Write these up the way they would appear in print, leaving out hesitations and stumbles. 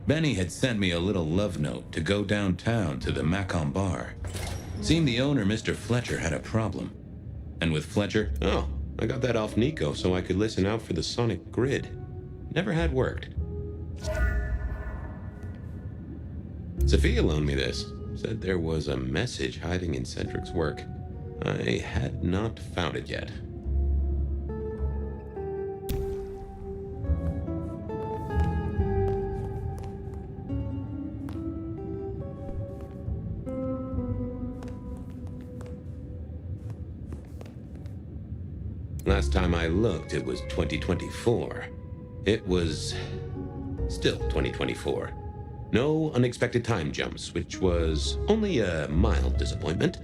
Benny had sent me a little love note to go downtown to the Macon bar. Seemed the owner, Mr. Fletcher, had a problem. And with Fletcher, Oh, I got that off Nico so I could listen out for the sonic grid. Never had worked. Sophia loaned me this. Said there was a message hiding in Cedric's work. I had not found it yet. Last time I looked, it was 2024. It was still 2024. No unexpected time jumps, which was only a mild disappointment.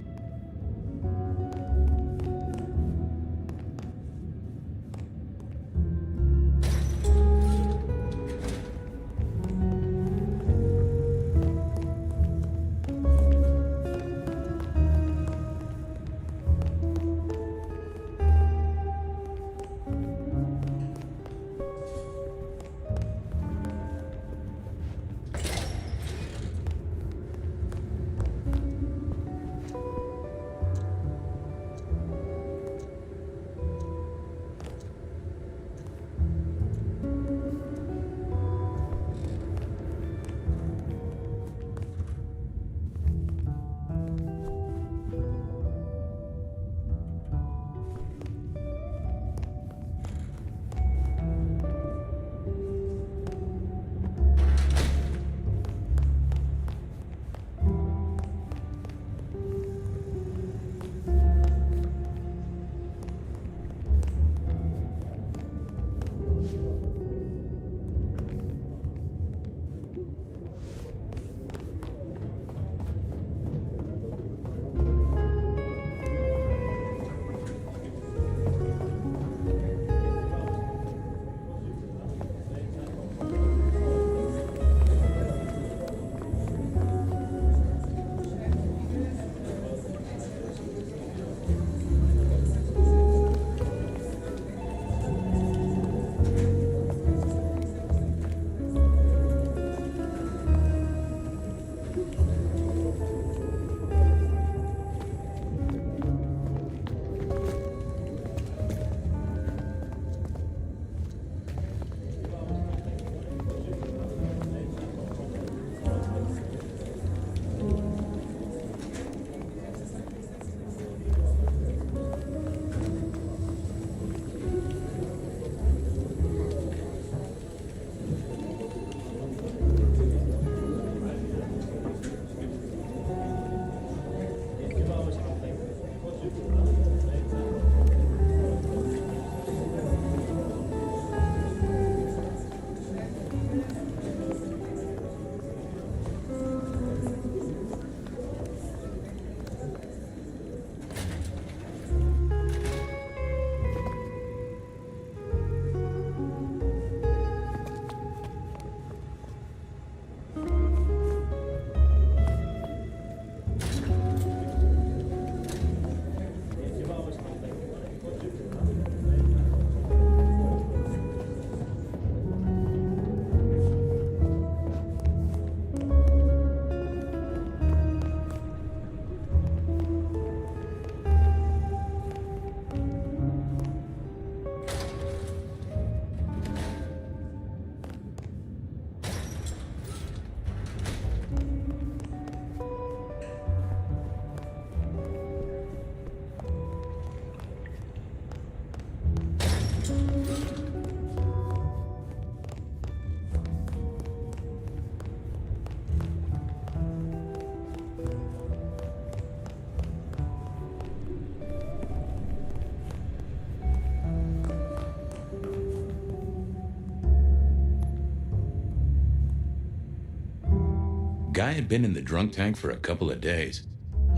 Guy had been in the drunk tank for a couple of days.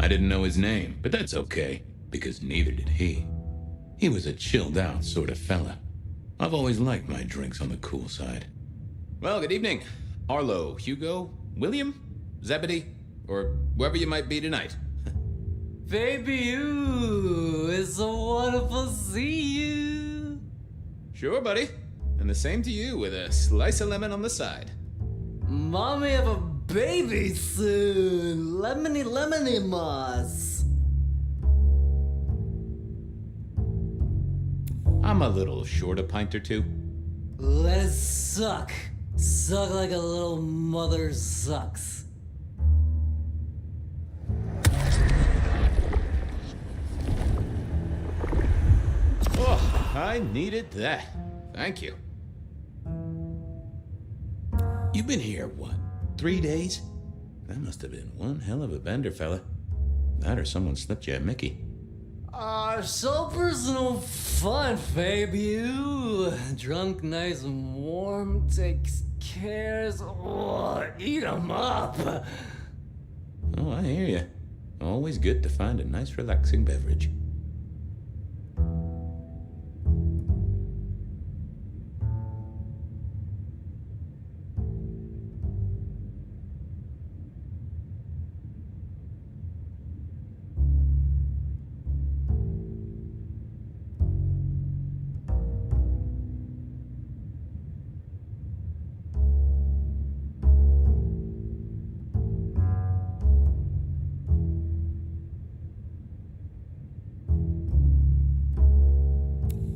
I didn't know his name, but that's okay, because neither did he. He was a chilled out sort of fella. I've always liked my drinks on the cool side. Well, good evening. Arlo, Hugo, William, Zebedee, or whoever you might be tonight. Baby, ooh, it's so wonderful to see you. Sure, buddy. And the same to you with a slice of lemon on the side. Mommy have a baby soon. Lemony moss. I'm a little short a pint or two. Let it suck. Suck like a little mother sucks. Oh, I needed that. Thank you. You've been here, what, 3 days? That must have been one hell of a bender, fella. That or someone slipped you a Mickey. So personal fun, Fabian. Drunk, nice and warm, takes cares. Oh, eat 'em up. Oh, I hear you. Always good to find a nice, relaxing beverage.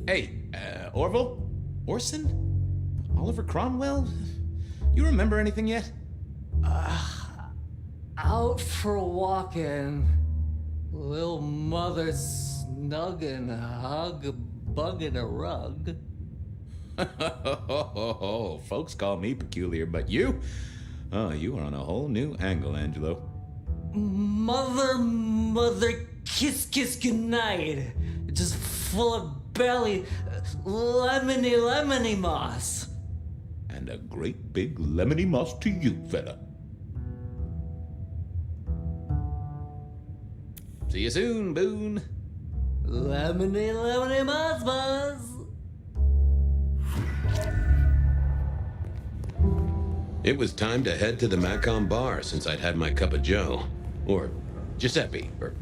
Hey, Orville? Orson? Oliver Cromwell? You remember anything yet? Out for walking. Little mother snuggin', hug, bugging a rug. Folks call me peculiar, but you? Oh, you are on a whole new angle, Angelo. Mother, kiss goodnight. Just full of belly, lemony moss. And a great big lemony moss to you, fella. See you soon, Boone. Lemony moss. It was time to head to the Macon bar since I'd had my cup of joe. Or Giuseppe, or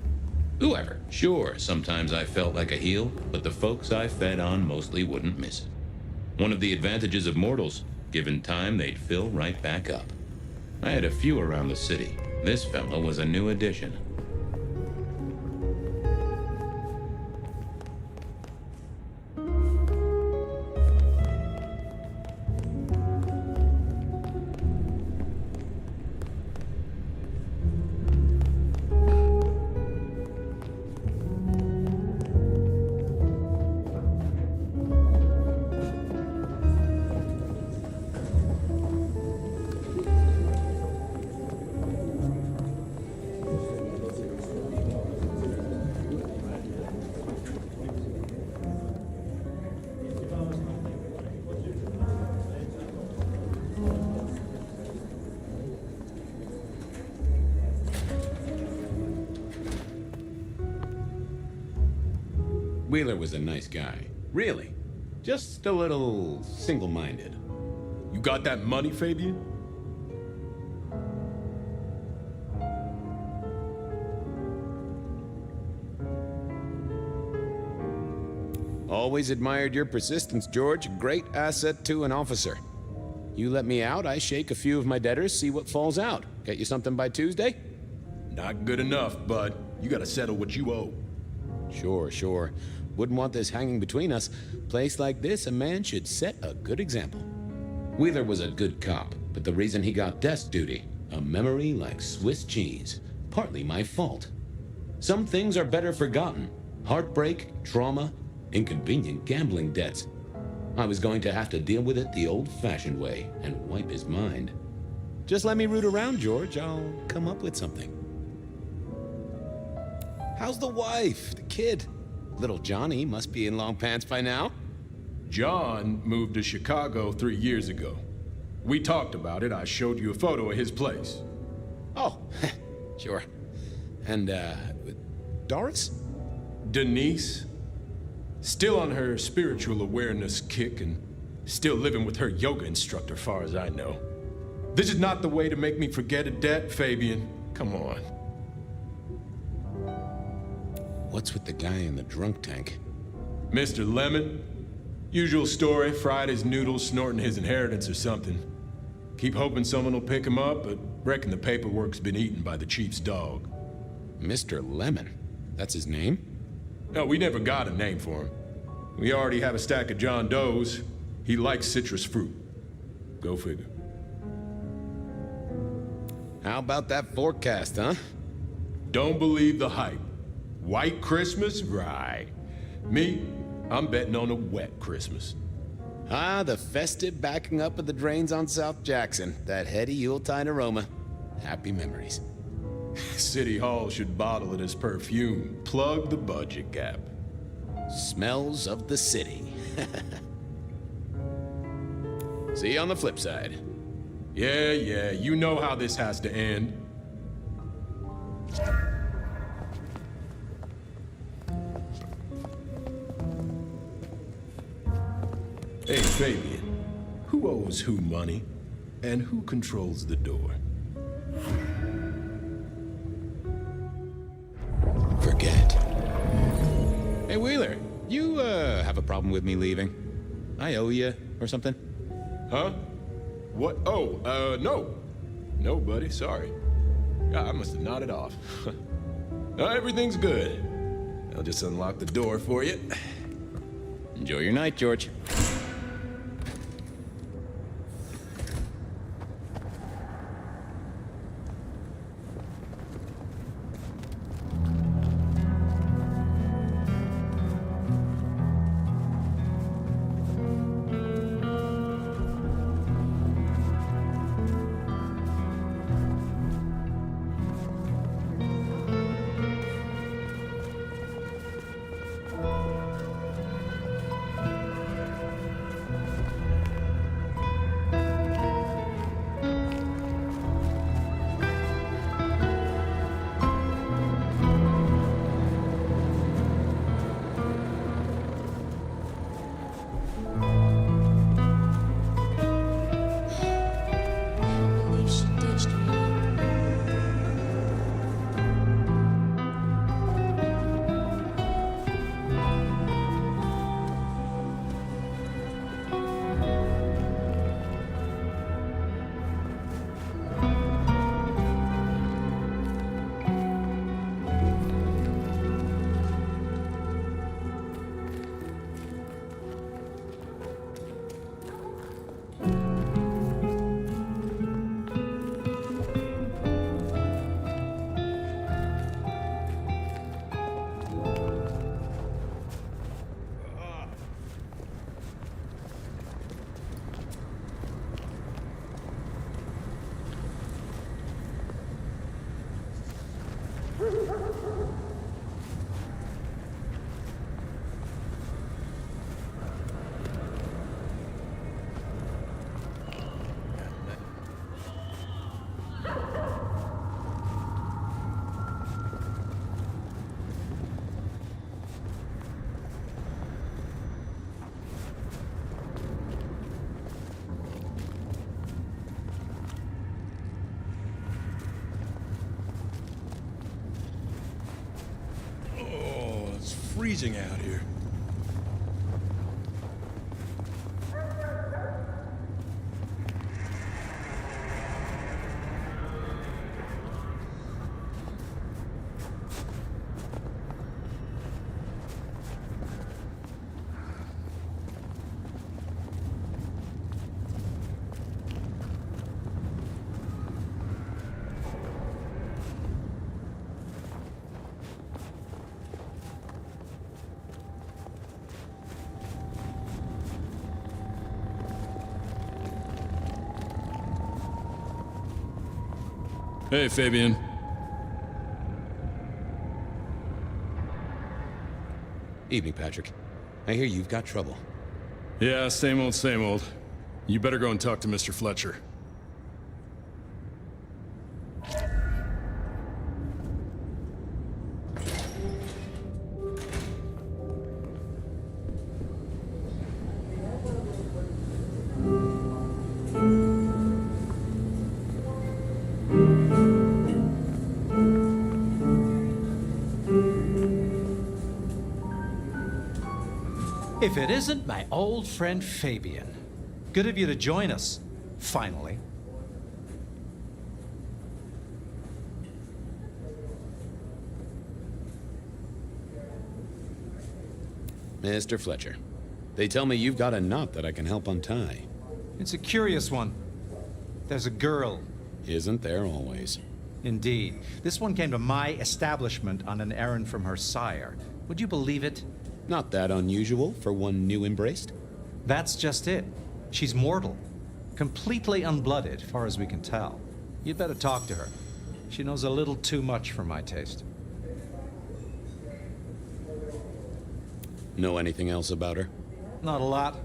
whoever. Sure, sometimes I felt like a heel, but the folks I fed on mostly wouldn't miss it. One of the advantages of mortals, given time, they'd fill right back up. I had a few around the city. This fellow was a new addition. Wheeler was a nice guy. Really. Just a little single-minded. You got that money, Fabian? Always admired your persistence, George. Great asset to an officer. You let me out, I shake a few of my debtors, see what falls out. Get you something by Tuesday? Not good enough, bud. You gotta settle what you owe. Sure. Wouldn't want this hanging between us. Place like this, a man should set a good example. Wheeler was a good cop, but the reason he got desk duty, a memory like Swiss cheese, partly my fault. Some things are better forgotten. Heartbreak, trauma, inconvenient gambling debts. I was going to have to deal with it the old-fashioned way and wipe his mind. Just let me root around, George. I'll come up with something. How's the wife, the kid? Little Johnny must be in long pants by now. John moved to Chicago 3 years ago. We talked about it. I showed you a photo of his place. Oh, sure. And, Doris? Denise? Still on her spiritual awareness kick and still living with her yoga instructor, far as I know. This is not the way to make me forget a debt, Fabian. Come on. What's with the guy in the drunk tank? Mr. Lemon? Usual story, fried his noodles, snorting his inheritance or something. Keep hoping someone will pick him up, but reckon the paperwork's been eaten by the chief's dog. Mr. Lemon? That's his name? No, we never got a name for him. We already have a stack of John Does. He likes citrus fruit. Go figure. How about that forecast, huh? Don't believe the hype. White Christmas? Right. Me, I'm betting on a wet Christmas. Ah, the festive backing up of the drains on South Jackson. That heady Yuletide aroma. Happy memories. City Hall should bottle it as perfume. Plug the budget gap. Smells of the city. See you on the flip side. Yeah, you know how this has to end. Hey, Fabian. Who owes who money? And who controls the door? Forget. Hey, Wheeler. You, have a problem with me leaving? I owe you, or something? Huh? What? Oh, no. No, buddy, sorry. I must have nodded off. Everything's good. I'll just unlock the door for you. Enjoy your night, George. Freezing out here. Hey, Fabian. Evening, Patrick. I hear you've got trouble. Yeah, same old, same old. You better go and talk to Mr. Fletcher. If it isn't my old friend Fabian. Good of you to join us, finally. Mr. Fletcher, they tell me you've got a knot that I can help untie. It's a curious one. There's a girl. Isn't there always? Indeed. This one came to my establishment on an errand from her sire. Would you believe it? Not that unusual for one new embraced. That's just it. She's mortal. Completely unblooded, far as we can tell. You'd better talk to her. She knows a little too much for my taste. Know anything else about her? Not a lot.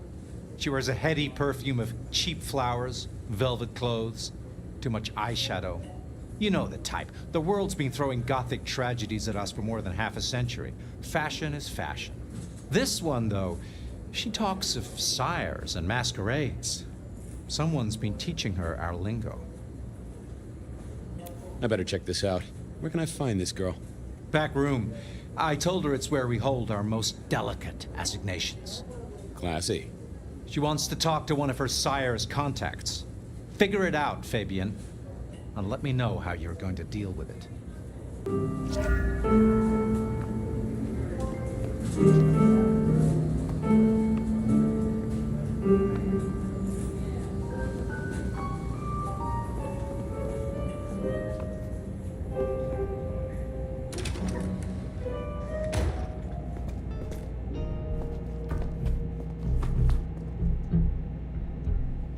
She wears a heady perfume of cheap flowers, velvet clothes, too much eyeshadow. You know the type. The world's been throwing gothic tragedies at us for more than half a century. Fashion is fashion. This one, though, she talks of sires and masquerades. Someone's been teaching her our lingo. I better check this out. Where can I find this girl? Back room. I told her it's where we hold our most delicate assignations. Classy. She wants to talk to one of her sire's contacts. Figure it out, Fabian. And let me know how you're going to deal with it.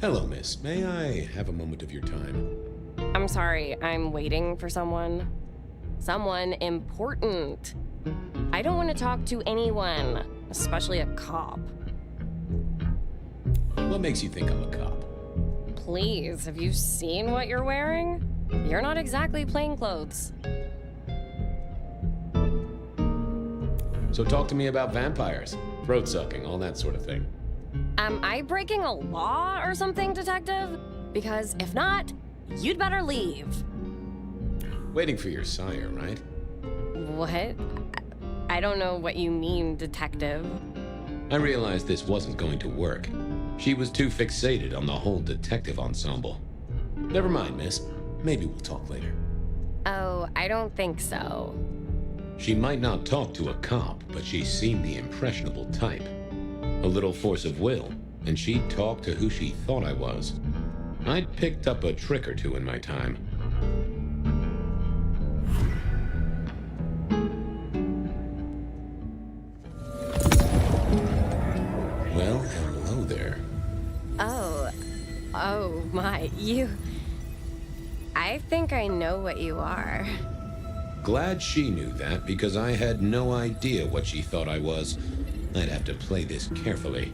Hello, miss. May I have a moment of your time? I'm sorry, I'm waiting for someone. Someone important. I don't want to talk to anyone, especially a cop. What makes you think I'm a cop? Please, have you seen what you're wearing? You're not exactly plainclothes. So talk to me about vampires, throat sucking, all that sort of thing. Am I breaking a law or something, detective? Because if not, you'd better leave. Waiting for your sire, right? What? I don't know what you mean, detective. I realized this wasn't going to work. She was too fixated on the whole detective ensemble. Never mind, miss. Maybe we'll talk later. Oh, I don't think so. She might not talk to a cop, but she seemed the impressionable type. A little force of will, and she'd talk to who she thought I was. I'd picked up a trick or two in my time. Well, hello there. Oh my, you... I think I know what you are. Glad she knew that, because I had no idea what she thought I was. I'd have to play this carefully.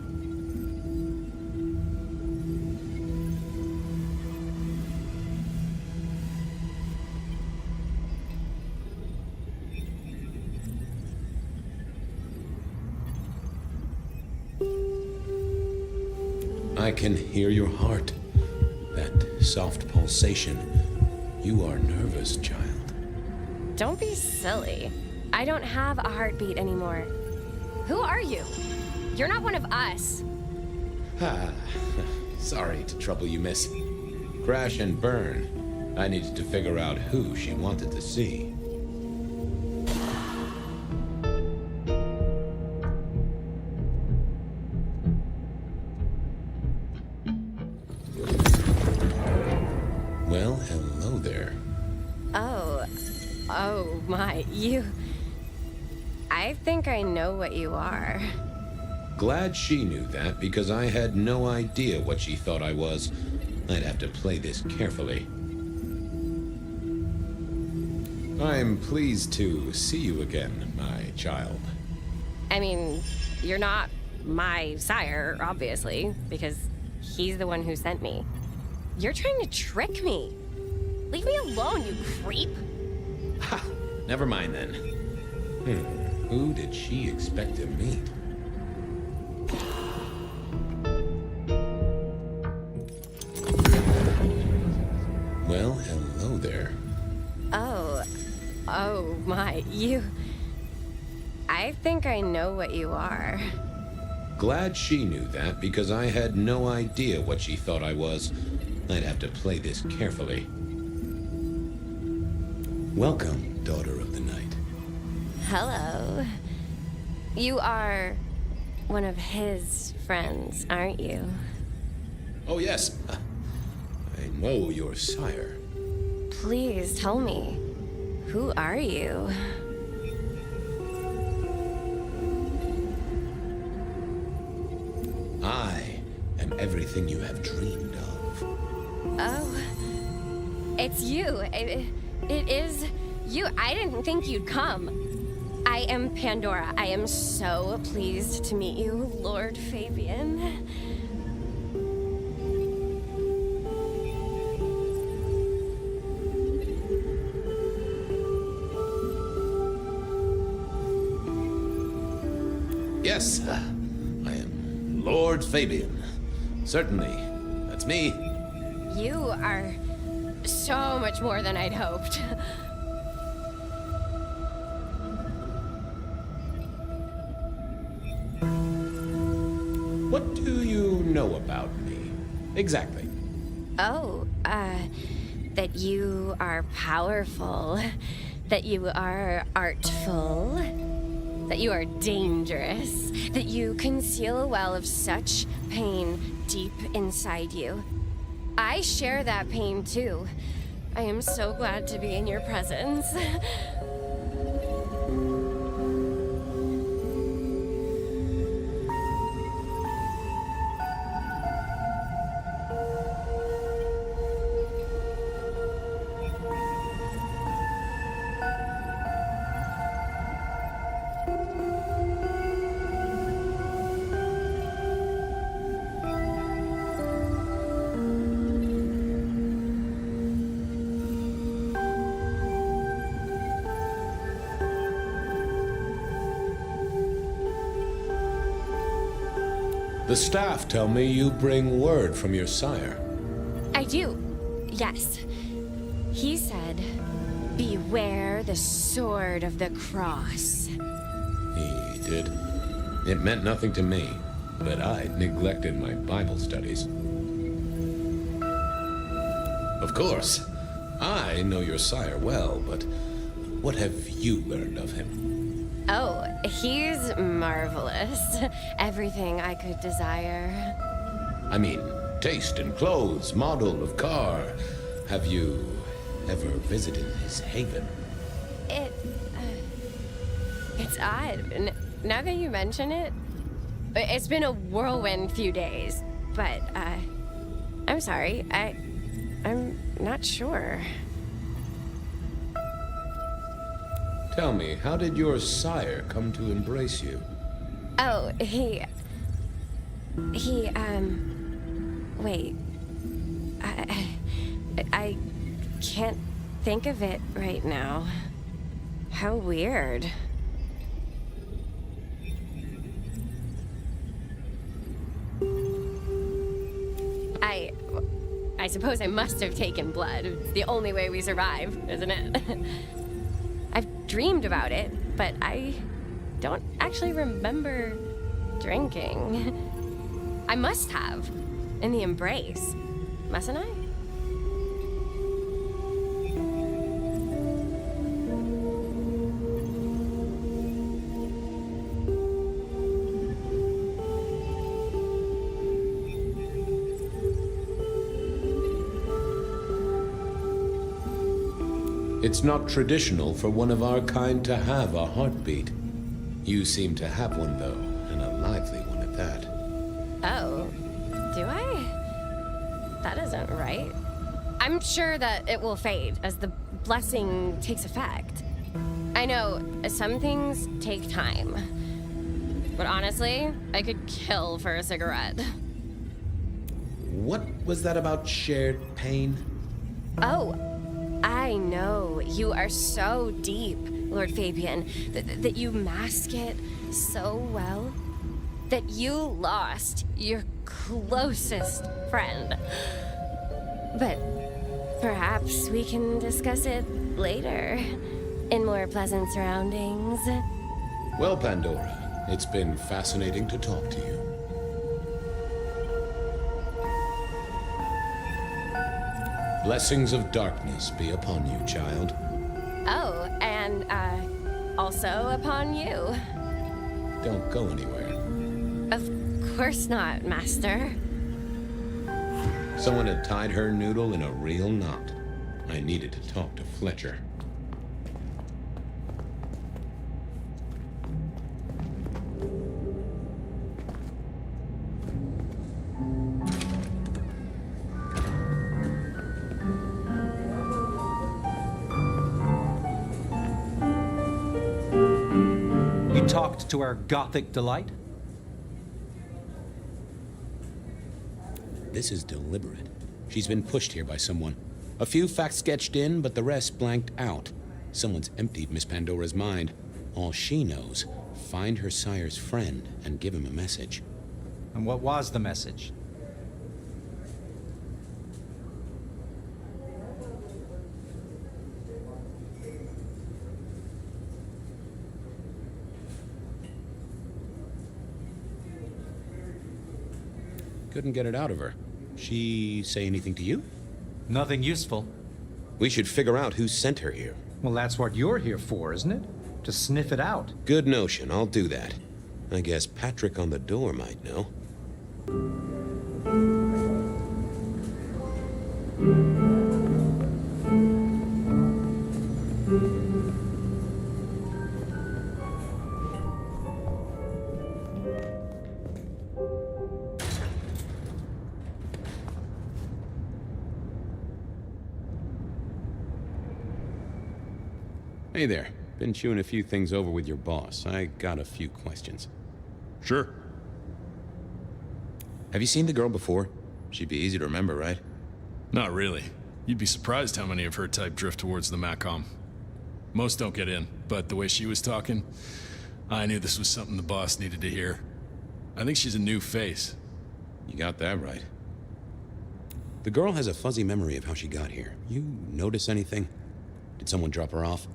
I can hear your heart. That soft pulsation. You are nervous, child. Don't be silly. I don't have a heartbeat anymore. Who are you? You're not one of us. Sorry to trouble you, miss. Crash and burn. I needed to figure out who she wanted to see. Well, hello there. Oh my, you... I think I know what you are. Glad she knew that, because I had no idea what she thought I was. I'd have to play this carefully. I'm pleased to see you again, my child. I mean, you're not my sire, obviously, because he's the one who sent me. You're trying to trick me. Leave me alone, you creep. Ha! Never mind then. Who did she expect to meet? Well, hello there. Oh my, you... I think I know what you are. Glad she knew that, because I had no idea what she thought I was. I'd have to play this carefully. Welcome, daughter of the night. Hello. You are one of his friends, aren't you? Oh, yes. I know your sire. Please tell me, who are you? I am everything you have dreamed of. Oh, it's you. It is you. I didn't think you'd come. I am Pandora. I am so pleased to meet you, Lord Fabian. Yes, I am Lord Fabian. Certainly, that's me. You are so much more than I'd hoped. What do you know about me? Exactly. Oh, that you are powerful, that you are artful, that you are dangerous, that you conceal a well of such pain deep inside you. I share that pain too. I am so glad to be in your presence. The staff tell me you bring word from your sire. I do, yes. He said, beware the sword of the cross. He did. It meant nothing to me, but I neglected my Bible studies. Of course, I know your sire well, but what have you learned of him? Oh, he's marvelous. Everything I could desire. I mean, taste in clothes, model of car. Have you ever visited his haven? It's odd. Now that you mention it, it's been a whirlwind few days. But, I'm sorry. I'm not sure. Tell me, how did your sire come to embrace you? Oh, wait. I can't think of it right now. How weird. I suppose I must have taken blood. It's the only way we survive, isn't it? I've dreamed about it, but I don't actually remember drinking. I must have. In the embrace. Mustn't I? It's not traditional for one of our kind to have a heartbeat. You seem to have one, though, and a lively one at that. Oh, do I? That isn't right. I'm sure that it will fade as the blessing takes effect. I know some things take time, but honestly, I could kill for a cigarette. What was that about shared pain? Oh, I know. You are so deep, Lord Fabian, that you mask it so well that you lost your closest friend. But perhaps we can discuss it later, in more pleasant surroundings. Well, Pandora, it's been fascinating to talk to you. Blessings of darkness be upon you, child. Oh, and, also upon you. Don't go anywhere. course not, Master. Someone had tied her noodle in a real knot. I needed to talk to Fletcher. You talked to our Gothic delight? This is deliberate. She's been pushed here by someone. A few facts sketched in, but the rest blanked out. Someone's emptied Miss Pandora's mind. All she knows, find her sire's friend and give him a message. And what was the message? Couldn't get it out of her. She say anything to you? Nothing useful. We should figure out who sent her here. Well, that's what you're here for, isn't it? To sniff it out. Good notion, I'll do that. I guess Patrick on the door might know. Hey there. Been chewing a few things over with your boss. I got a few questions. Sure. Have you seen the girl before? She'd be easy to remember, right? Not really. You'd be surprised how many of her type drift towards the Macom. Most don't get in, but the way she was talking, I knew this was something the boss needed to hear. I think she's a new face. You got that right. The girl has a fuzzy memory of how she got here. You notice anything? Did someone drop her off?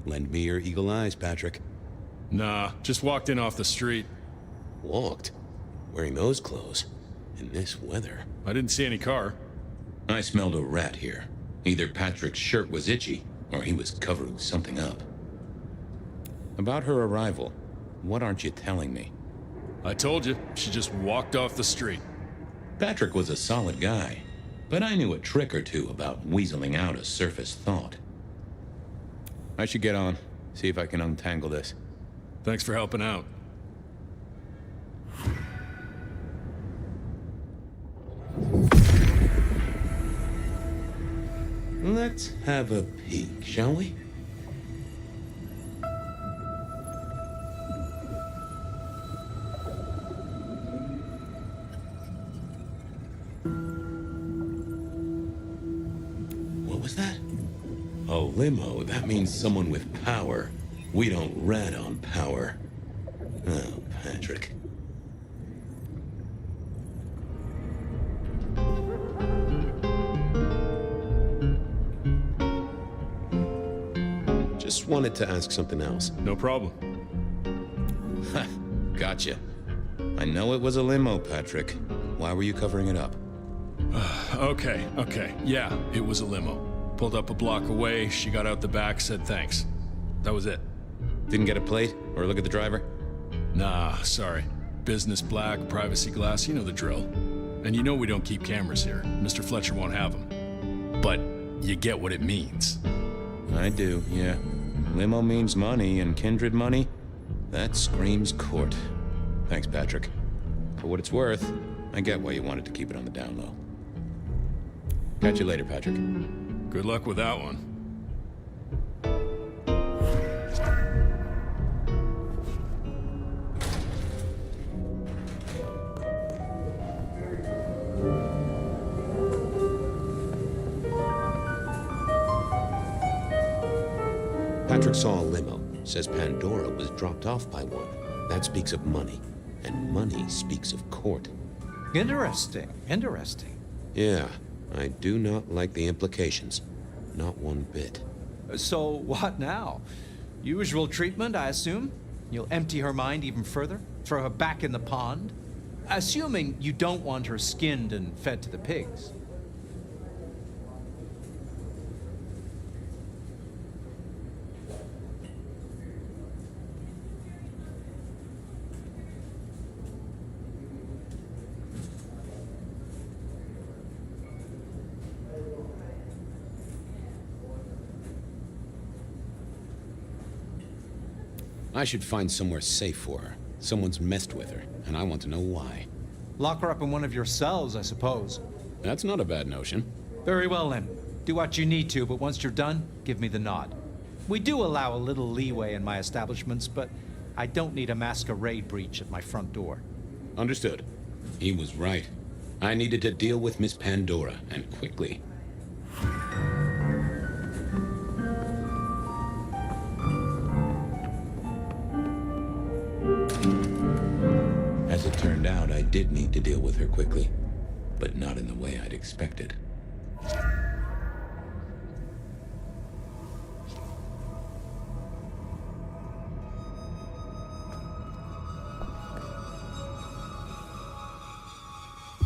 Lend me your eagle eyes, Patrick. Nah, just walked in off the street. Walked? Wearing those clothes? In this weather? I didn't see any car. I smelled a rat here. Either Patrick's shirt was itchy, or he was covering something up. About her arrival, what aren't you telling me? I told you, she just walked off the street. Patrick was a solid guy, but I knew a trick or two about weaseling out a surface thought. I should get on. See if I can untangle this. Thanks for helping out. Let's have a peek, shall we? What was that? A limo, that means someone with power. We don't rat on power. Oh, Patrick. Just wanted to ask something else. No problem. Ha, gotcha. I know it was a limo, Patrick. Why were you covering it up? Okay. Yeah, it was a limo. Pulled up a block away, she got out the back, said thanks. That was it. Didn't get a plate or look at the driver? Nah, sorry. Business black, privacy glass, you know the drill. And you know we don't keep cameras here. Mr. Fletcher won't have them. But you get what it means. I do, yeah. Limo means money, and kindred money, that screams court. Thanks, Patrick. For what it's worth, I get why you wanted to keep it on the down low. Catch you later, Patrick. Good luck with that one. Patrick saw a limo. Says Pandora was dropped off by one. That speaks of money. And money speaks of court. Interesting. Yeah, I do not like the implications. Not one bit. So, what now? Usual treatment, I assume? You'll empty her mind even further? Throw her back in the pond? Assuming you don't want her skinned and fed to the pigs. I should find somewhere safe for her. Someone's messed with her, and I want to know why. Lock her up in one of your cells, I suppose. That's not a bad notion. Very well, then. Do what you need to, but once you're done, give me the nod. We do allow a little leeway in my establishments, but I don't need a masquerade breach at my front door. Understood. He was right. I needed to deal with Miss Pandora, and quickly. As it turned out, I did need to deal with her quickly, but not in the way I'd expected.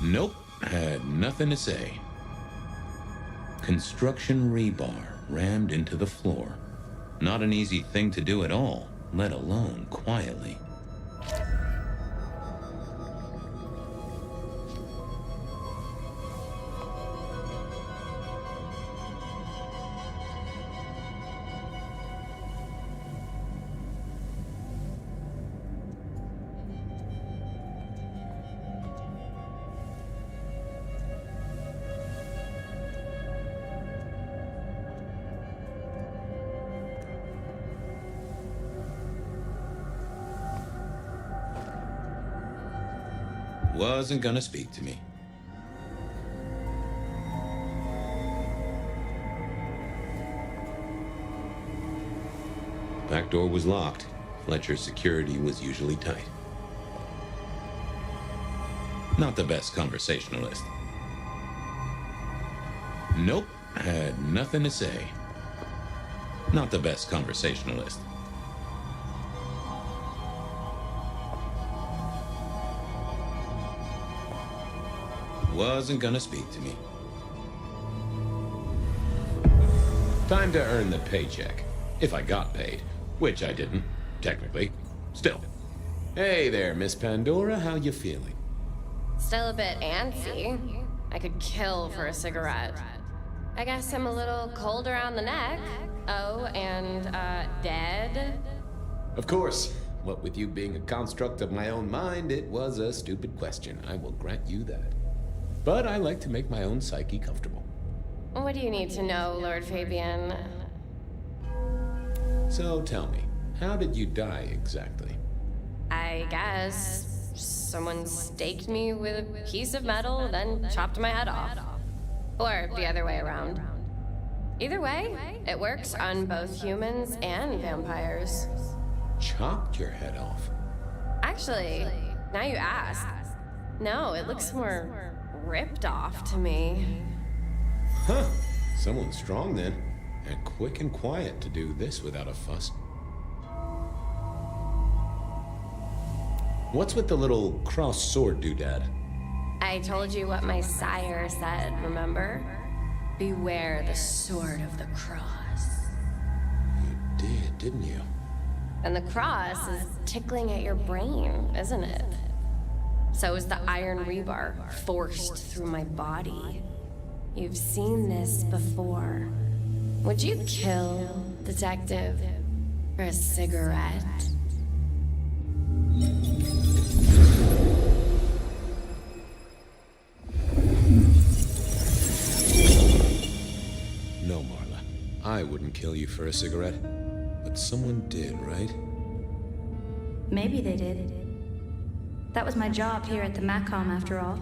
Nope, had nothing to say. Construction rebar rammed into the floor. Not an easy thing to do at all, let alone quietly. Wasn't gonna speak to me. Back door was locked. Fletcher's security was usually tight. Not the best conversationalist. Nope, had nothing to say. Not the best conversationalist. Wasn't gonna speak to me. Time to earn the paycheck. If I got paid. Which I didn't, technically. Still. Hey there, Miss Pandora, how you feeling? Still a bit antsy. I could kill for a cigarette. I guess I'm a little cold around the neck. Oh, and, dead? Of course. What with you being a construct of my own mind, it was a stupid question. I will grant you that. But I like to make my own psyche comfortable. What do you need to know, Lord Fabian? So tell me, how did you die exactly? I guess someone staked me with a piece of metal, then chopped my head off. Or the other way around. Either way, it works on both humans and vampires. Chopped your head off? Actually, now you ask. No, it looks more ripped off to me. Huh. Someone's strong then. And quick and quiet to do this without a fuss. What's with the little cross sword doodad? I told you what my sire said, remember? Beware the sword of the cross. You did, didn't you? And the cross is tickling at your brain, isn't it? So is the iron rebar forced through my body. You've seen this before. Would you kill, Detective, for a cigarette? No, Marla. I wouldn't kill you for a cigarette. But someone did, right? Maybe they did. That was my job here at the Macom, after all.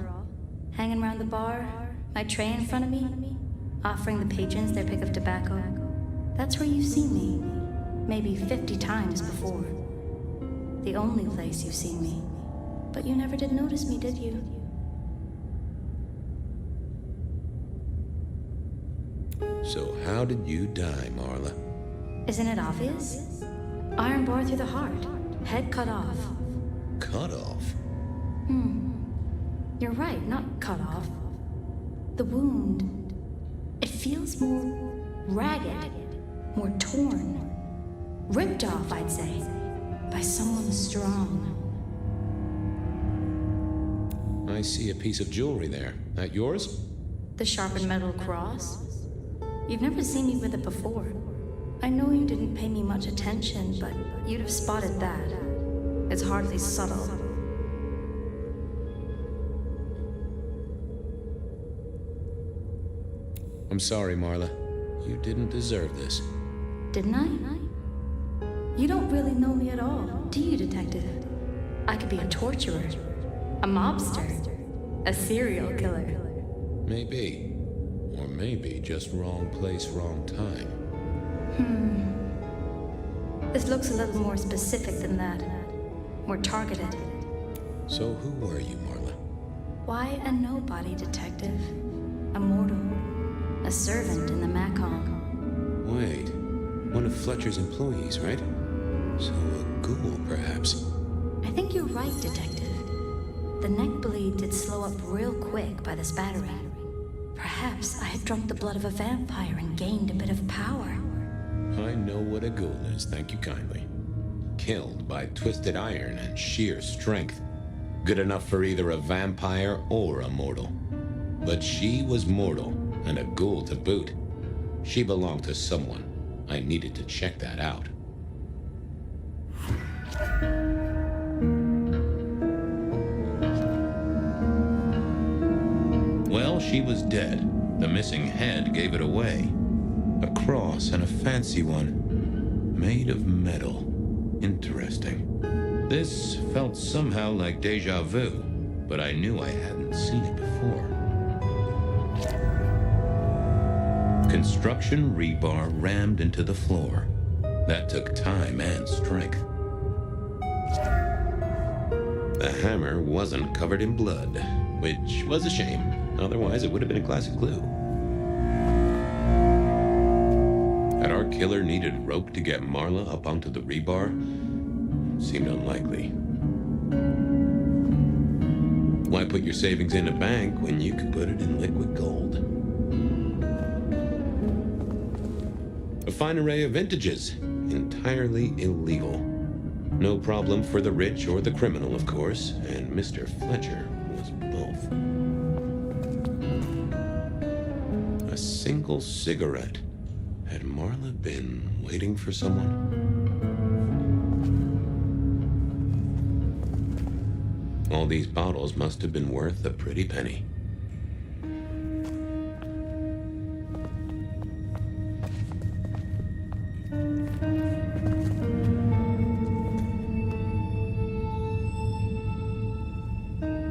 Hanging around the bar, my tray in front of me, offering the patrons their pick of tobacco. That's where you've seen me. Maybe 50 times before. The only place you've seen me. But you never did notice me, did you? So how did you die, Marla? Isn't it obvious? Iron bar through the heart. Head cut off. Cut off? You're right, not cut off. The wound, it feels more ragged, more torn. Ripped off, I'd say, by someone strong. I see a piece of jewelry there. That yours? The sharpened metal cross? You've never seen me with it before. I know you didn't pay me much attention, but you'd have spotted that. It's hardly subtle. I'm sorry, Marla. You didn't deserve this. Didn't I? You don't really know me at all, do you, Detective? I could be a torturer, a mobster, a serial killer. Maybe. Or maybe just wrong place, wrong time. This looks a little more specific than that. More targeted. So who were you, Marla? Why a nobody, Detective? A mortal. A servant in the Macom. Wait. One of Fletcher's employees, right? So a ghoul, perhaps. I think you're right, Detective. The neck bleed did slow up real quick by the spattering. Perhaps I had drunk the blood of a vampire and gained a bit of power. I know what a ghoul is, thank you kindly. Killed by twisted iron and sheer strength. Good enough for either a vampire or a mortal. But she was mortal, and a ghoul to boot. She belonged to someone. I needed to check that out. Well, she was dead. The missing head gave it away. A cross and a fancy one. Made of metal. Interesting. This felt somehow like deja vu, but I knew I hadn't seen it before. Construction rebar rammed into the floor. That took time and strength. The hammer wasn't covered in blood, which was a shame. Otherwise, it would have been a classic clue. Had our killer needed rope to get Marla up onto the rebar? Seemed unlikely. Why put your savings in a bank when you could put it in liquid gold? A fine array of vintages, entirely illegal. No problem for the rich or the criminal, of course, and Mr. Fletcher was both. A single cigarette. Had Marla been waiting for someone? All these bottles must have been worth a pretty penny.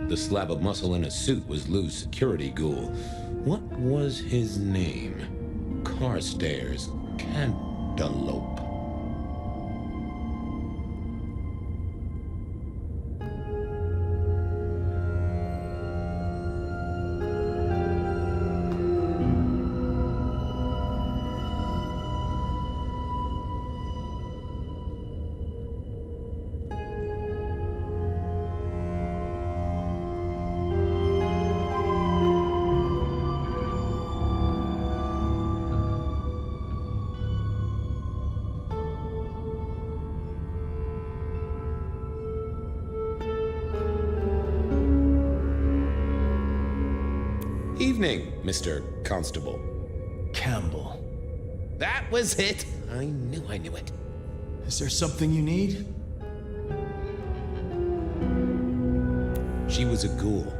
The slab of muscle in a suit was Lou's security ghoul. What was his name? Carstairs Cantaloupe. Evening, Mr. Constable. Campbell. That was it! I knew it. Is there something you need? She was a ghoul.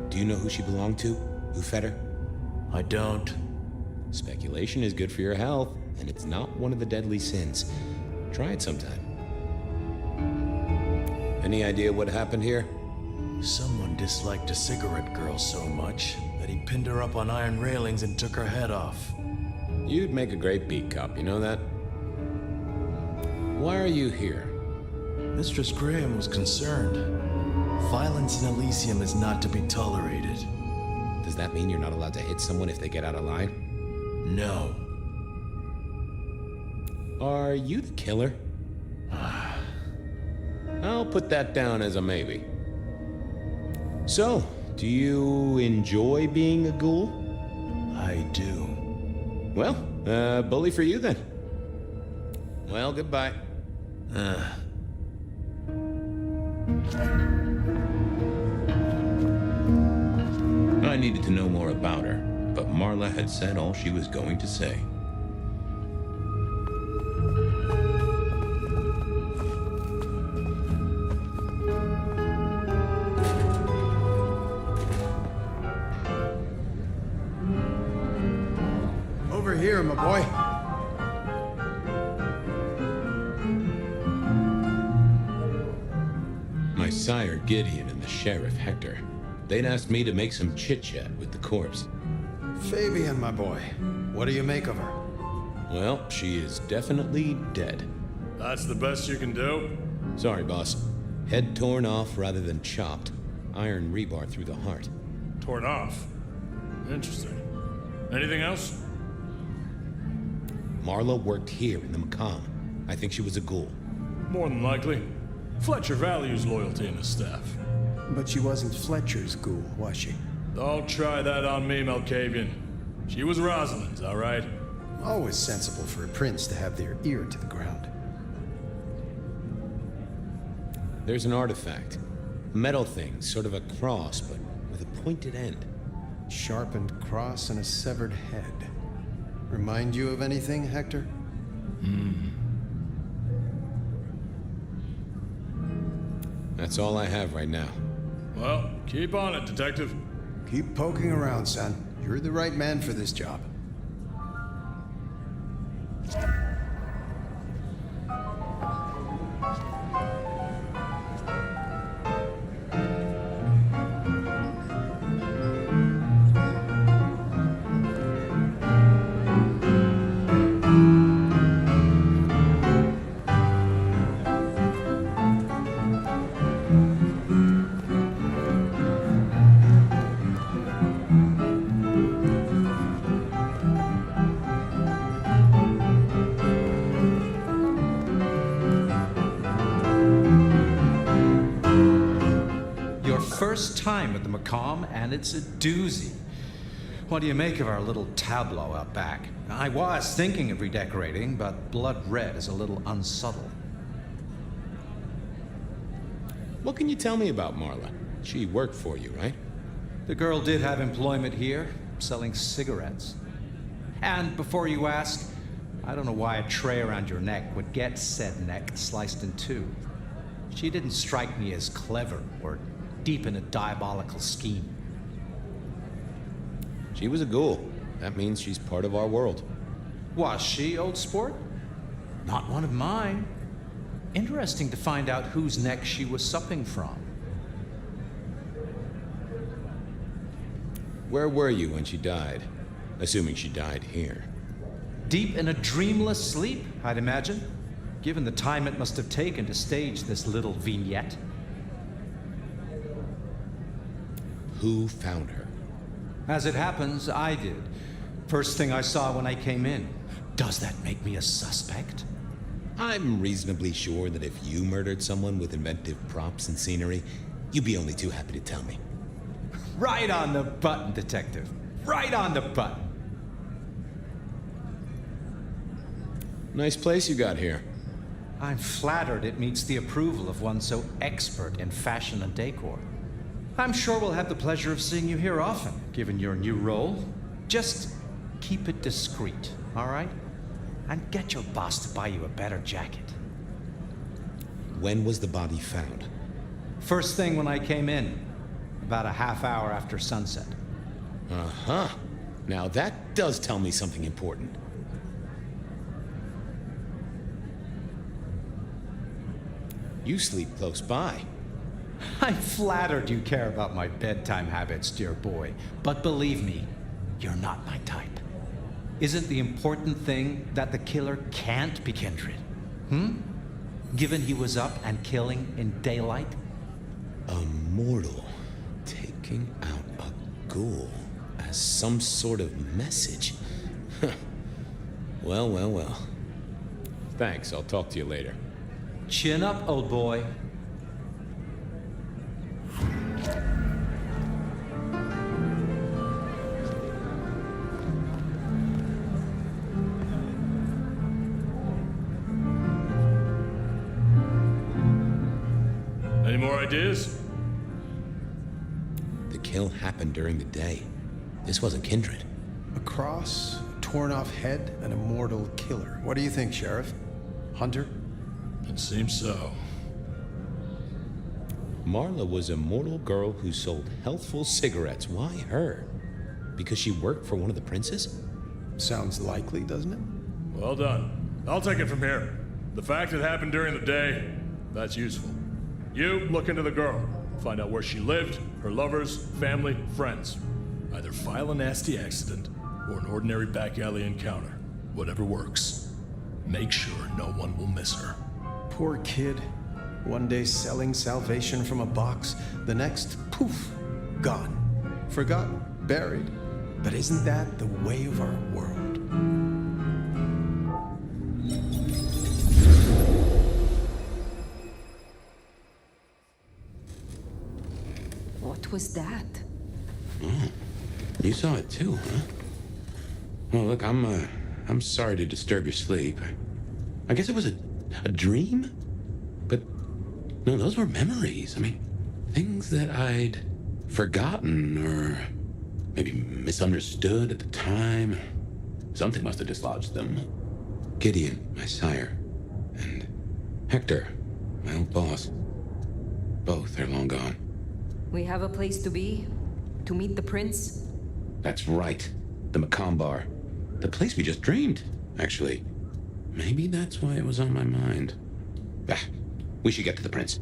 Do you know who she belonged to? Who fed her? I don't. Speculation is good for your health, and it's not one of the deadly sins. Try it sometime. Any idea what happened here? Someone disliked a cigarette girl so much that he pinned her up on iron railings and took her head off. You'd make a great beat cop, you know that? Why are you here? Mistress Graham was concerned. Violence in Elysium is not to be tolerated. Does that mean you're not allowed to hit someone if they get out of line? No. Are you the killer? I'll put that down as a maybe. So, do you enjoy being a ghoul? I do. Well, bully for you then. Well, goodbye. I needed to know more about her, but Marla had said all she was going to say. here, my boy. My sire Gideon and the sheriff Hector. They'd asked me to make some chit-chat with the corpse. Fabian, my boy. What do you make of her? Well, she is definitely dead. That's the best you can do? Sorry, boss. Head torn off rather than chopped. Iron rebar through the heart. Torn off. Interesting. Anything else? Marla worked here in the Macomb. I think she was a ghoul. More than likely. Fletcher values loyalty in his staff. But she wasn't Fletcher's ghoul, was she? Don't try that on me, Malkavian. She was Rosalind's, all right? Always sensible for a prince to have their ear to the ground. There's an artifact. A metal thing, sort of a cross, but with a pointed end. Sharpened cross and a severed head. Remind you of anything, Hector? That's all I have right now. Well, keep on it, Detective. Keep poking around, son. You're the right man for this job. First time at the Macomb, and it's a doozy. What do you make of our little tableau out back? I was thinking of redecorating, but blood red is a little unsubtle. What can you tell me about Marla? She worked for you, right? The girl did have employment here, selling cigarettes. And before you ask, I don't know why a tray around your neck would get said neck sliced in two. She didn't strike me as clever or deep in a diabolical scheme. She was a ghoul. That means she's part of our world. Was she, old sport? Not one of mine. Interesting to find out whose neck she was supping from. Where were you when she died? Assuming she died here. Deep in a dreamless sleep, I'd imagine, given the time it must have taken to stage this little vignette. Who found her? As it happens, I did. First thing I saw when I came in. Does that make me a suspect? I'm reasonably sure that if you murdered someone with inventive props and scenery, you'd be only too happy to tell me. Right on the button, Detective. Right on the button. Nice place you got here. I'm flattered it meets the approval of one so expert in fashion and decor. I'm sure we'll have the pleasure of seeing you here often, given your new role. Just keep it discreet, all right? And get your boss to buy you a better jacket. When was the body found? First thing when I came in, about a half hour after sunset. Uh-huh. Now that does tell me something important. You sleep close by. I'm flattered you care about my bedtime habits, dear boy. But believe me, you're not my type. Isn't the important thing that the killer can't be Kindred? Given he was up and killing in daylight? A mortal taking out a ghoul as some sort of message. Well, well, well. Thanks, I'll talk to you later. Chin up, old boy. Any more ideas? The kill happened during the day. This wasn't Kindred. A cross, a torn-off head, and a mortal killer. What do you think, Sheriff? Hunter? It seems so. Marla was a mortal girl who sold healthful cigarettes. Why her? Because she worked for one of the princes? Sounds likely, doesn't it? Well done. I'll take it from here. The fact it happened during the day, that's useful. You look into the girl. Find out where she lived, her lovers, family, friends. Either file a nasty accident or an ordinary back alley encounter. Whatever works. Make sure no one will miss her. Poor kid. One day selling salvation from a box, the next, poof, gone. Forgotten, buried. But isn't that the way of our world? What was that? Oh, you saw it too, huh? Well, look, I'm sorry to disturb your sleep. I guess it was a dream? But, no, those were memories. I mean, things that I'd forgotten or maybe misunderstood at the time. Something must have dislodged them. Gideon, my sire, and Hector, my old boss. Both are long gone. We have a place to be? To meet the prince? That's right. The Macomb The place we just dreamed, actually. Maybe that's why it was on my mind. Ah, we should get to the prince.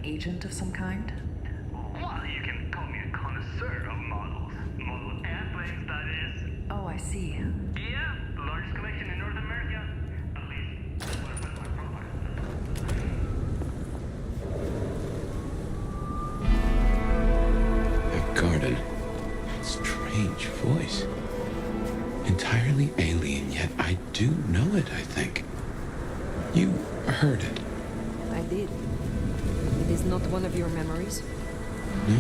Agent of some kind? Well, you can call me a connoisseur of models. Model airplanes, that is. Oh, I see. Yeah, the largest collection in North America. At least, that's what I put in my profile. That garden. Strange voice. Entirely alien, yet I do know it, I think. You heard it. I did. It is not one of your memories? No.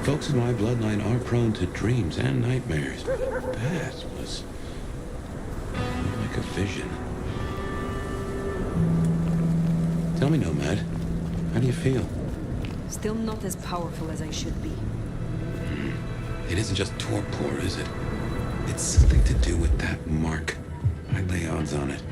Folks in my bloodline are prone to dreams and nightmares. That was like a vision. Tell me, Nomad, how do you feel? Still not as powerful as I should be. It isn't just torpor, is it? It's something to do with that mark. I lay odds on it.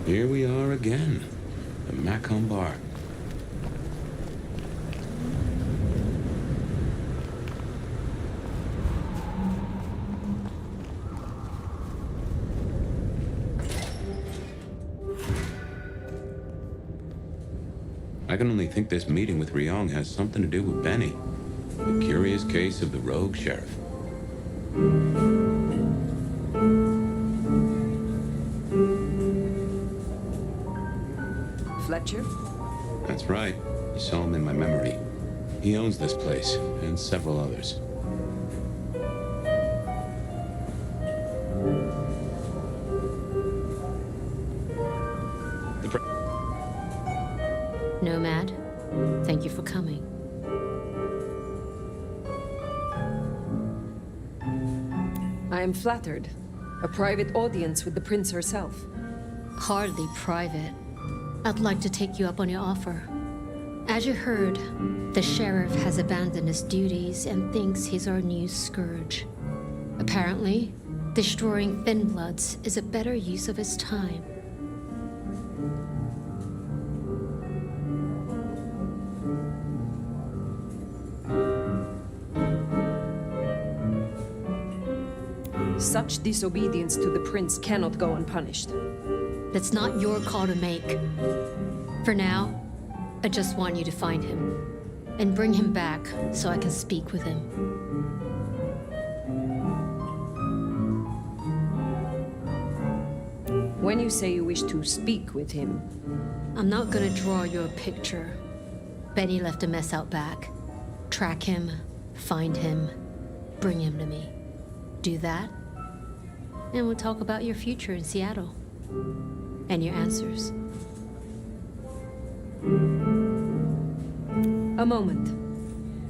Here we are again. The Macomb Bar. I can only think this meeting with Ryong has something to do with Benny. The curious case of the rogue sheriff. Fletcher? That's right. You saw him in my memory. He owns this place, and several others. Nomad, thank you for coming. I am flattered. A private audience with the prince herself. Hardly private. I'd like to take you up on your offer. As you heard, the sheriff has abandoned his duties and thinks he's our new scourge. Apparently, destroying Thin Bloods is a better use of his time. Such disobedience to the prince cannot go unpunished. That's not your call to make. For now, I just want you to find him and bring him back so I can speak with him. When you say you wish to speak with him, I'm not gonna draw you a picture. Benny left a mess out back. Track him, find him, bring him to me. Do that, and we'll talk about your future in Seattle. And your answers. A moment.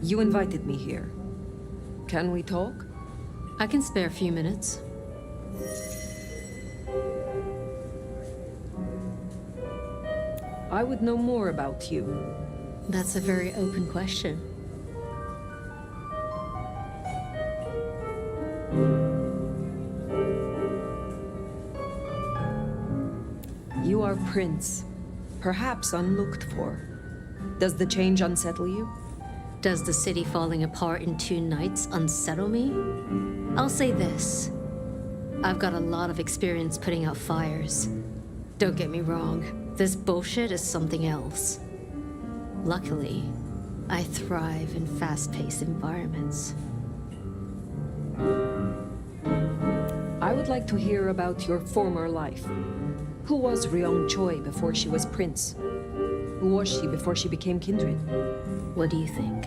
You invited me here. Can we talk? I can spare a few minutes. I would know more about you. That's a very open question. You are Prince, perhaps unlooked for. Does the change unsettle you? Does the city falling apart in 2 nights unsettle me? I'll say this. I've got a lot of experience putting out fires. Don't get me wrong, this bullshit is something else. Luckily, I thrive in fast-paced environments. I would like to hear about your former life. Who was Ryong Choi before she was Prince? Who was she before she became Kindred? What do you think?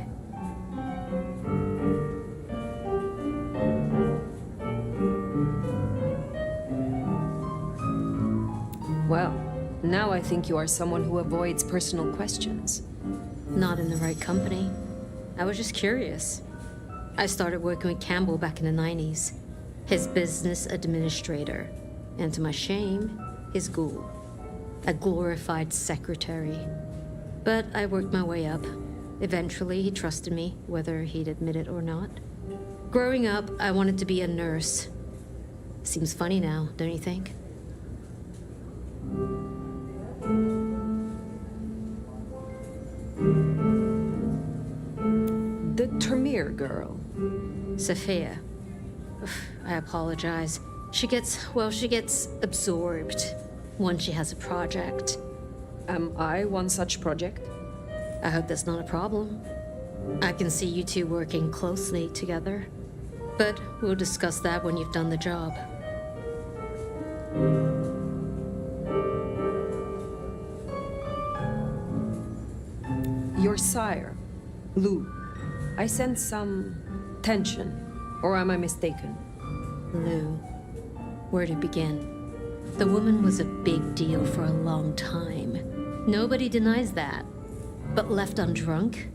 Well, now I think you are someone who avoids personal questions. Not in the right company. I was just curious. I started working with Campbell back in the 90s. His business administrator. And to my shame, his ghoul. A glorified secretary. But I worked my way up. Eventually, he trusted me, whether he'd admit it or not. Growing up, I wanted to be a nurse. Seems funny now, don't you think? The Tremere girl. Sophia. I apologize. She gets absorbed once she has a project. Am I one such project? I hope that's not a problem. I can see you two working closely together. But we'll discuss that when you've done the job. Your sire, Lou. I sense some tension, or am I mistaken? Lou. Where to begin? The woman was a big deal for a long time. Nobody denies that. But left undrunk,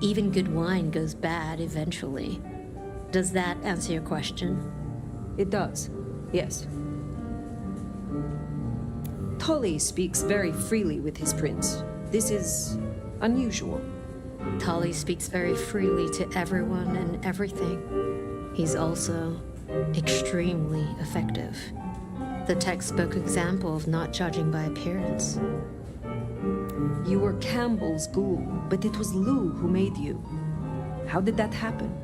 even good wine goes bad eventually. Does that answer your question? It does, yes. Tully speaks very freely with his prince. This is unusual. Tully speaks very freely to everyone and everything. He's also extremely effective. The textbook example of not judging by appearance. You were Campbell's ghoul, but it was Lou who made you. How did that happen?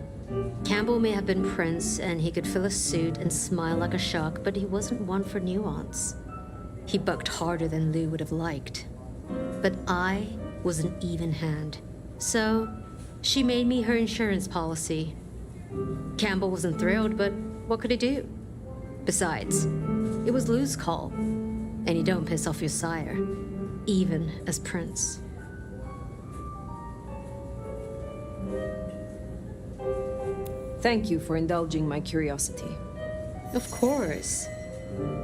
Campbell may have been Prince, and he could fill a suit and smile like a shark, but he wasn't one for nuance. He bucked harder than Lou would have liked. But I was an even hand. So, she made me her insurance policy. Campbell wasn't thrilled, but what could he do? Besides, it was Lou's call. And you don't piss off your sire, even as Prince. Thank you for indulging my curiosity. Of course.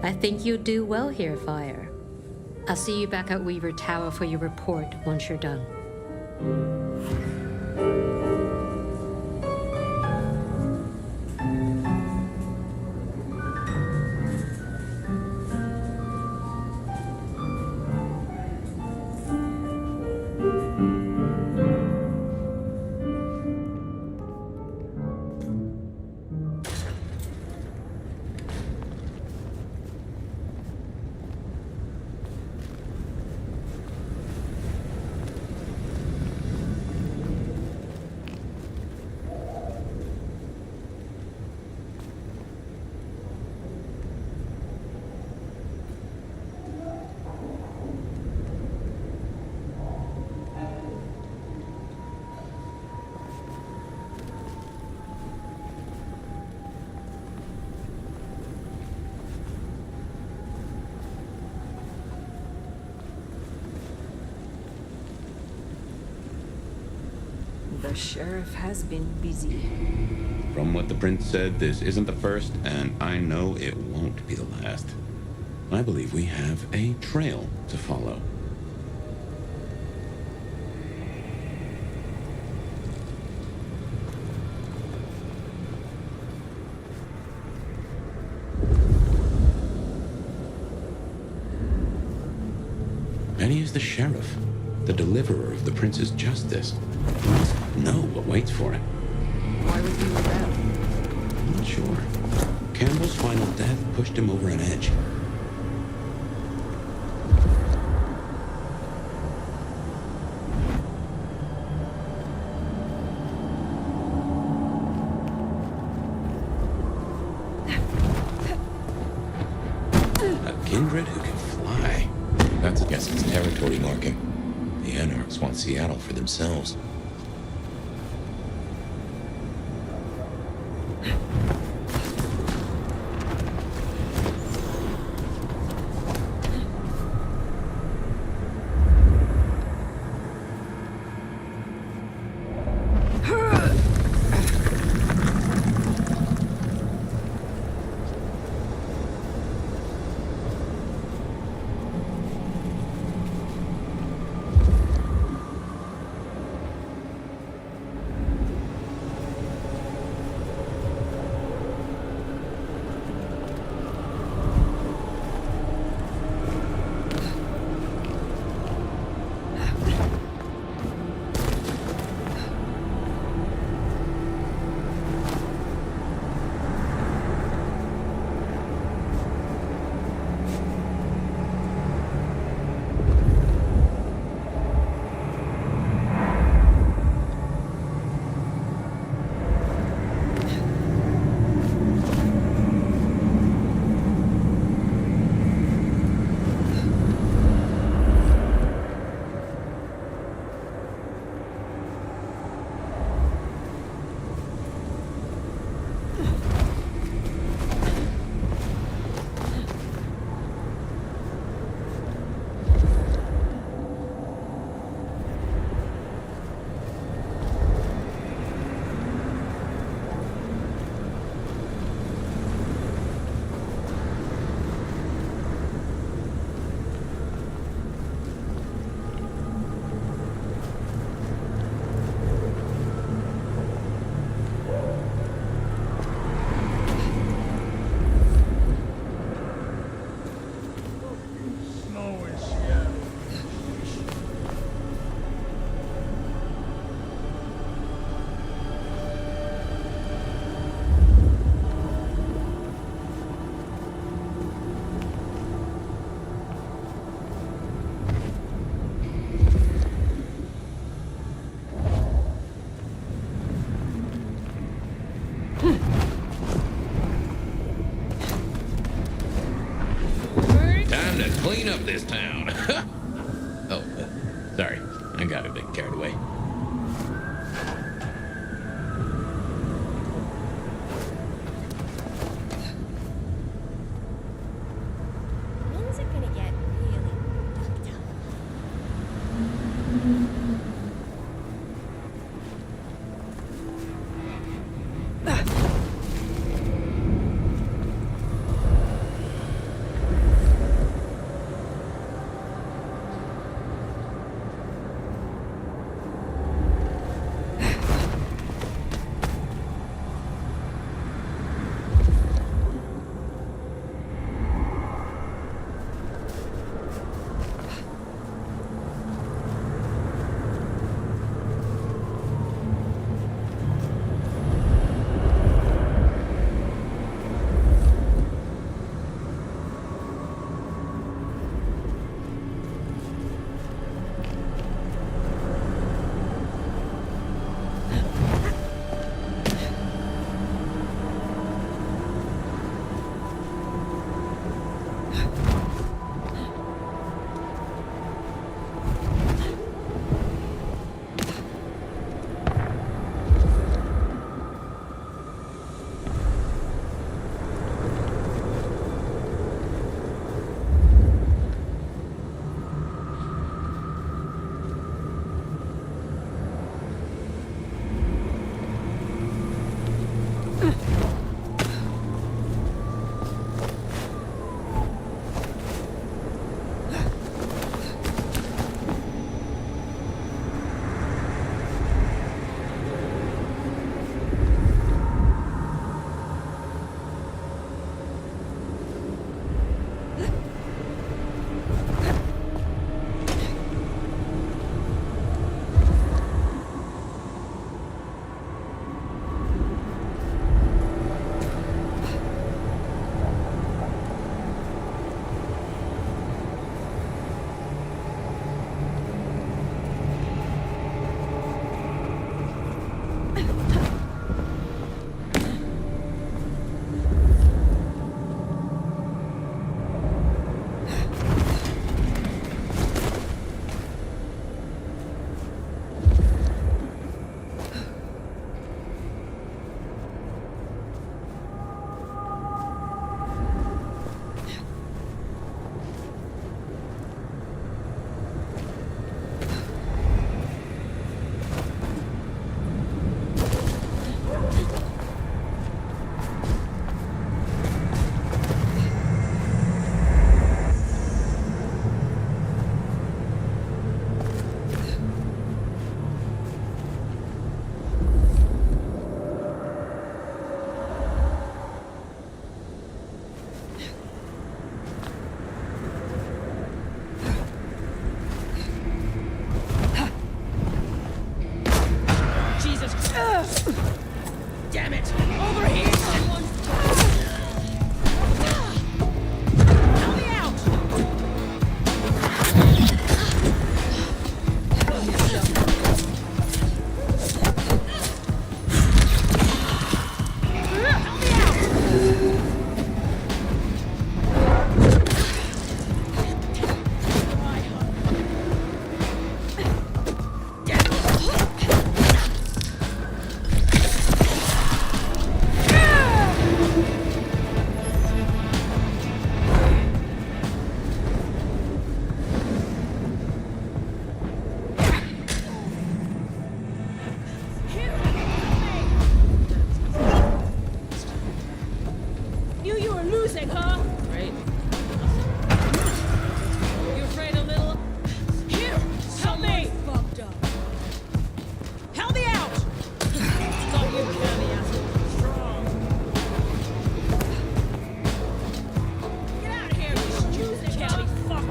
I think you'll do well here, Fire. I'll see you back at Weaver Tower for your report once you're done. The sheriff has been busy. From what the prince said, this isn't the first, and I know it won't be the last. I believe we have a trail to follow. And he is the sheriff, the deliverer of the prince's justice. He must know what waits for him. Why would he rebel? I'm not sure. Campbell's final death pushed him over an edge. A kindred who can fly. That's against its territory marking. The Anarchs want Seattle for themselves. clean up this town. Oh, sorry. I got a bit carried away. When's it gonna get really fucked up? Damn it! Over here, someone! Help me out! Knew you were losing, huh? Great. You afraid a little? Here, help me! Fucked up. Help me out! Thought you were heavy, asshole. Strong. Get out of here, you stupid county fuck!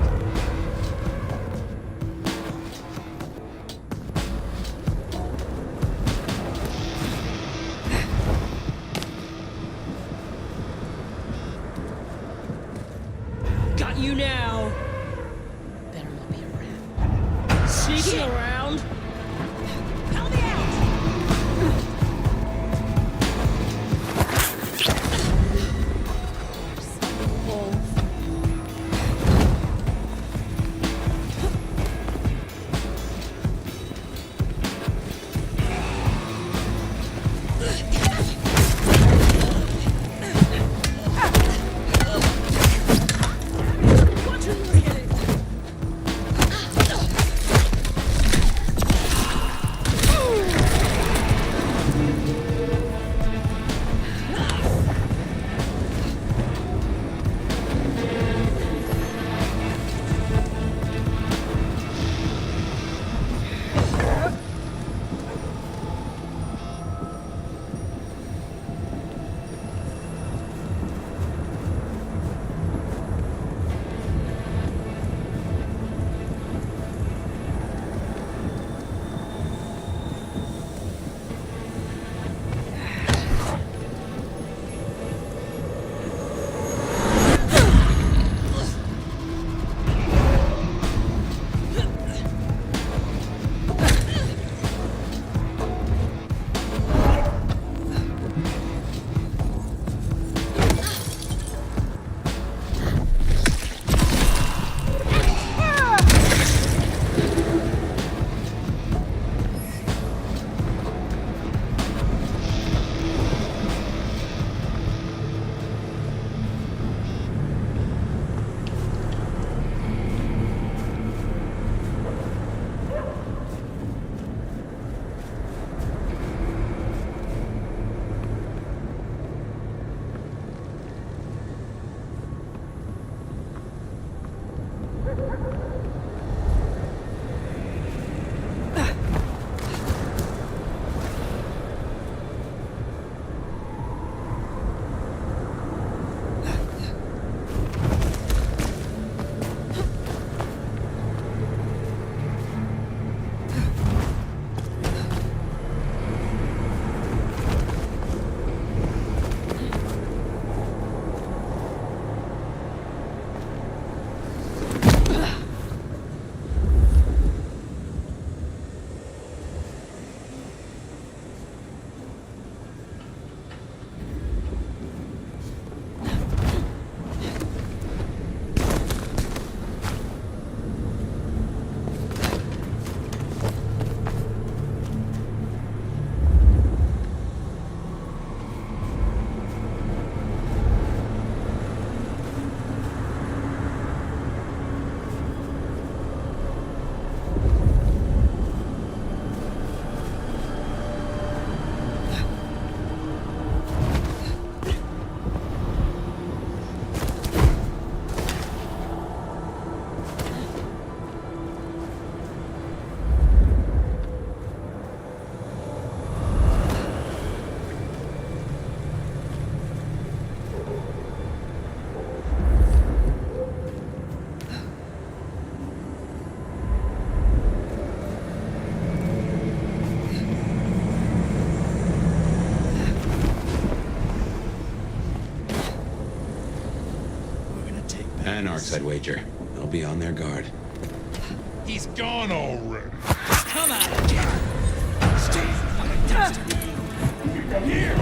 Got you now. Better not be around. Sneaking around? Help me out! Anarchs, I'd wager. They'll be on their guard. He's gone already. Come out. Here.